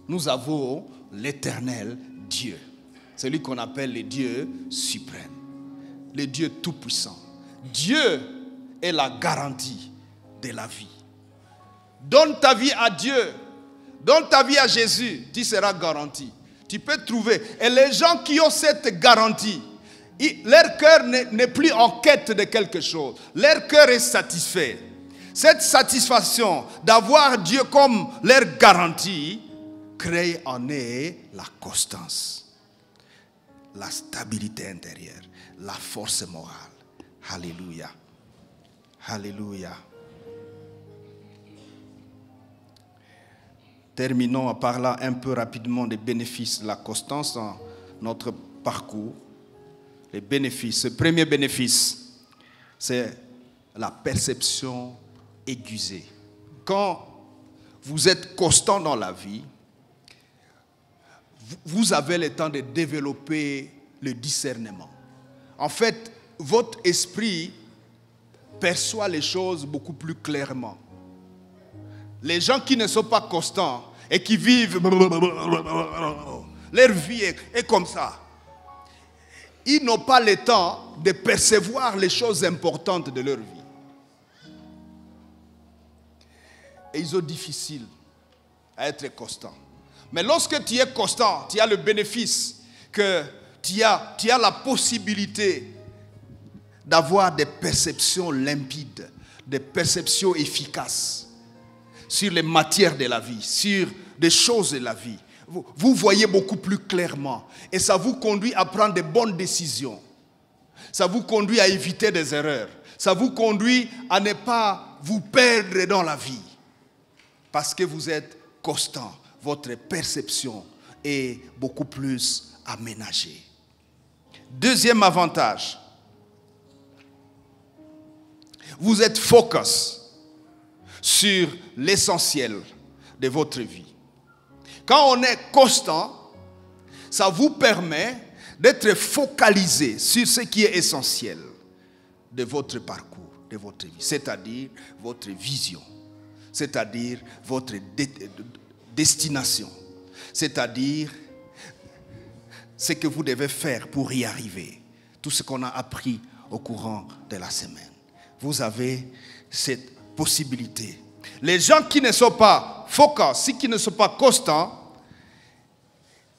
Nous avons l'Éternel Dieu, celui qu'on appelle le Dieu suprême, le Dieu tout-puissant. Dieu est la garantie de la vie. Donne ta vie à Dieu Donne ta vie à Jésus, tu seras garanti. Tu peux trouver. Et les gens qui ont cette garantie, leur cœur n'est plus en quête de quelque chose. Leur cœur est satisfait. Cette satisfaction d'avoir Dieu comme leur garantie crée en eux la constance, la stabilité intérieure, la force morale. Alléluia. Alléluia. Terminons en parlant un peu rapidement des bénéfices de la constance dans notre parcours. Les bénéfices. Ce premier bénéfice, c'est la perception aiguisée. Quand vous êtes constant dans la vie, vous avez le temps de développer le discernement. En fait, votre esprit perçoit les choses beaucoup plus clairement. Les gens qui ne sont pas constants et qui vivent, leur vie est comme ça. Ils n'ont pas le temps de percevoir les choses importantes de leur vie. Et ils ont difficile à être constants. Mais lorsque tu es constant, tu as le bénéfice que tu as la possibilité d'avoir des perceptions limpides, des perceptions efficaces sur les matières de la vie, sur des choses de la vie. Vous voyez beaucoup plus clairement et ça vous conduit à prendre de bonnes décisions. Ça vous conduit à éviter des erreurs. Ça vous conduit à ne pas vous perdre dans la vie parce que vous êtes constant. Votre perception est beaucoup plus aménagée. Deuxième avantage, vous êtes focus sur l'essentiel de votre vie. Quand on est constant, ça vous permet d'être focalisé sur ce qui est essentiel de votre parcours, de votre vie, c'est-à-dire votre vision, c'est-à-dire votre destination, c'est-à-dire ce que vous devez faire pour y arriver, tout ce qu'on a appris au courant de la semaine. Vous avez cette possibilité. Les gens qui ne sont pas focus, qui ne sont pas constants,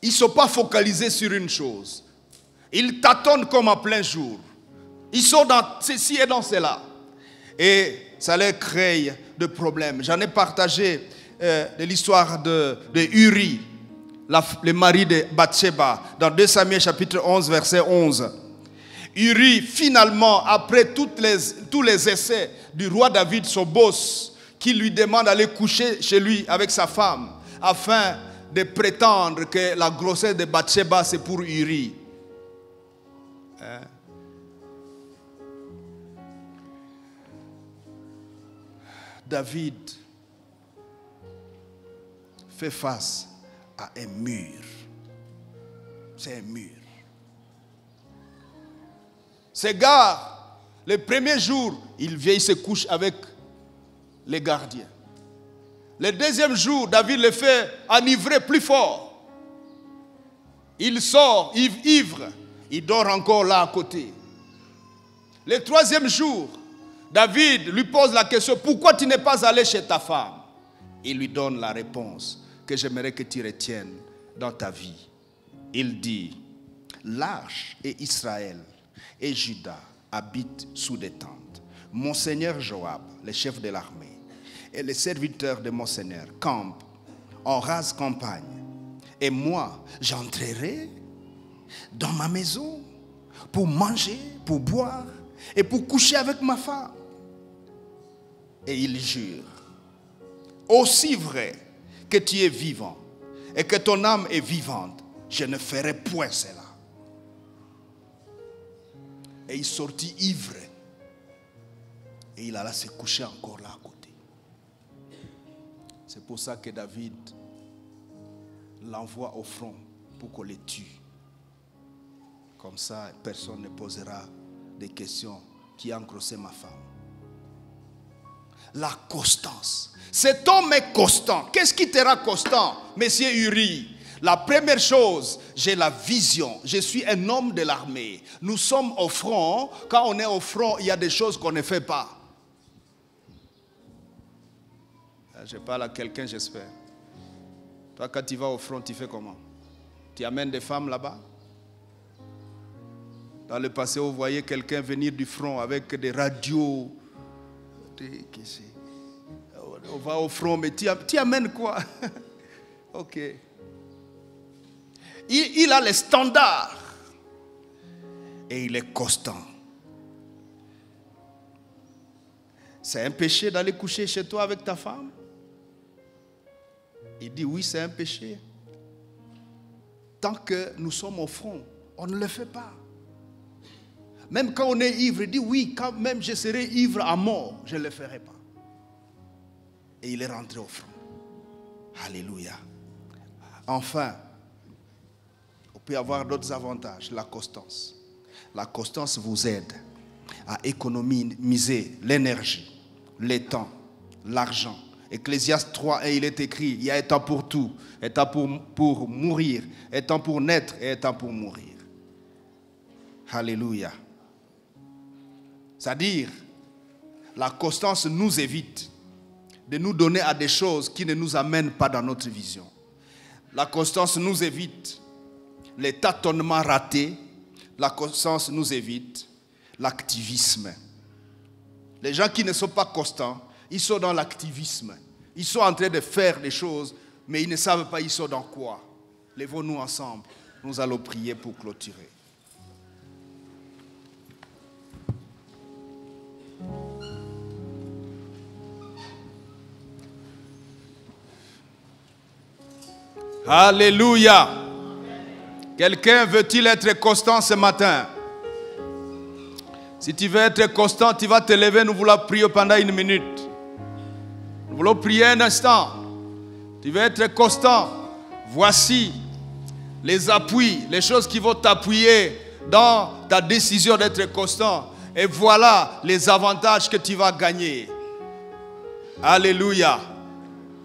ils ne sont pas focalisés sur une chose. Ils tâtonnent comme en plein jour. Ils sont dans ceci et dans cela. Et ça leur crée des problèmes. J'en ai partagé de l'histoire de Uri, le mari de Bathsheba, dans 2 Samuel chapitre 11, verset 11. Uri, finalement, après tous les essais du roi David, son boss, qui lui demande d'aller coucher chez lui avec sa femme, afin de prétendre que la grossesse de Bathsheba, c'est pour Uri. Hein? David fait face à un mur. C'est un mur. Ce gars, le premier jour, il vient, il se couche avec les gardiens. Le deuxième jour, David le fait enivrer plus fort. Il sort, ivre, il dort encore là à côté. Le troisième jour, David lui pose la question, pourquoi tu n'es pas allé chez ta femme? Il lui donne la réponse que j'aimerais que tu retiennes dans ta vie. Il dit, l'Arche et Israël et Juda habitent sous des tentes. Mon seigneur Joab, le chef de l'armée, et les serviteurs de mon Seigneur campent en rase campagne. Et moi, j'entrerai dans ma maison pour manger, pour boire et pour coucher avec ma femme. Et il jure, aussi vrai que tu es vivant et que ton âme est vivante, je ne ferai point cela. Et il sortit ivre. Et il alla se coucher encore là à côté. C'est pour ça que David l'envoie au front pour qu'on les tue. Comme ça, personne ne posera des questions. Qui a engrossé ma femme? La constance. Cet homme est constant. Qu'est-ce qui te rend constant, monsieur Uri? La première chose, j'ai la vision. Je suis un homme de l'armée. Nous sommes au front. Quand on est au front, il y a des choses qu'on ne fait pas. Je parle à quelqu'un, j'espère. Toi, quand tu vas au front, tu fais comment? Tu amènes des femmes là-bas? Dans le passé, vous voyez quelqu'un venir du front avec des radios. On va au front, mais tu amènes quoi? Ok. Il a les standards. Et il est constant. C'est un péché d'aller coucher chez toi avec ta femme? Il dit oui, c'est un péché. Tant que nous sommes au front, on ne le fait pas. Même quand on est ivre, il dit oui, quand même je serai ivre à mort, je ne le ferai pas. Et il est rentré au front. Alléluia. Enfin, on peut avoir d'autres avantages, la constance. La constance vous aide à économiser l'énergie, le temps, l'argent. Ecclésiaste 3:1, il est écrit, il y a un temps pour tout, un temps pour mourir, un temps pour naître et un temps pour mourir. Alléluia. C'est-à-dire, la constance nous évite de nous donner à des choses qui ne nous amènent pas dans notre vision. La constance nous évite les tâtonnements ratés. La constance nous évite l'activisme. Les gens qui ne sont pas constants, ils sont dans l'activisme. Ils sont en train de faire des choses, mais ils ne savent pas ils sont dans quoi. Lèvons-nous ensemble. Nous allons prier pour clôturer. Alléluia. Quelqu'un veut-il être constant ce matin? Si tu veux être constant, tu vas te lever, nous voulons prier pendant 1 minute. Nous voulons prier un instant. Tu veux être constant. Voici les appuis, les choses qui vont t'appuyer dans ta décision d'être constant. Et voilà les avantages que tu vas gagner. Alléluia.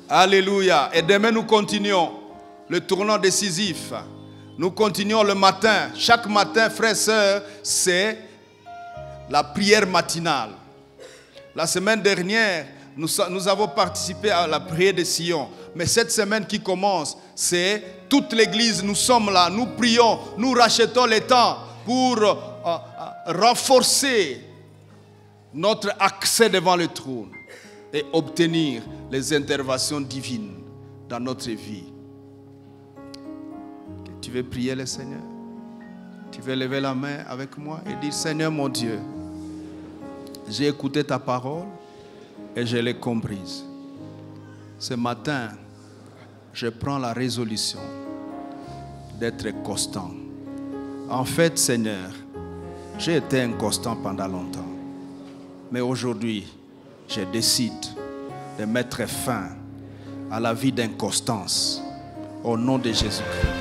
Alléluia. Et demain nous continuons le tournant décisif. Nous continuons le matin. Chaque matin, frères et sœurs, c'est la prière matinale. La semaine dernière, nous avons participé à la prière de Sion. Mais cette semaine qui commence, c'est toute l'église. Nous sommes là, nous prions, nous rachetons le temps pour renforcer notre accès devant le trône et obtenir les interventions divines dans notre vie. Tu veux prier le Seigneur? Tu veux lever la main avec moi et dire: Seigneur mon Dieu, j'ai écouté ta parole et je l'ai comprise. Ce matin, je prends la résolution d'être constant. En fait, Seigneur, j'ai été inconstant pendant longtemps. Mais aujourd'hui, je décide de mettre fin à la vie d'inconstance au nom de Jésus-Christ.